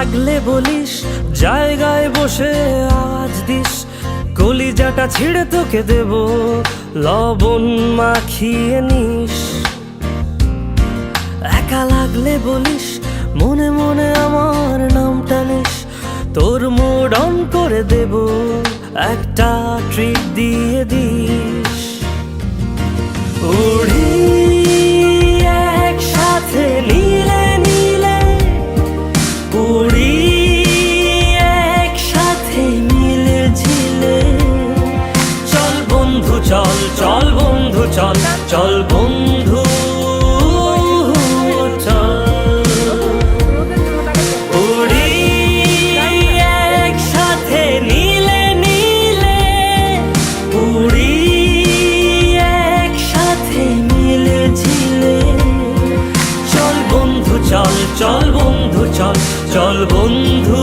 লাগলে বলিস, জায়গায় বসে আওয়াজ দিস, কলিজাটা ছিঁড়ে তোকে দেব, লবণ মাখিয়ে নিস। একা লাগলে বলিস, মনে মনে আমার নামটা নিস, তোর মুড অন করে দেব, একটা ট্রিট দিয়ে দিস। উড়ি একসাথে নীলে নীলে, উড়ি একসাথে মিলে ঝিলে, চল বন্ধু চল, চল বন্ধু চল, চল বন্ধু চল। উড়ি একসাথে নীলে নীলে, উড়ি একসাথে মিলে ঝিলে, চল বন্ধু চল, চল বন্ধু চল, চল বন্ধু।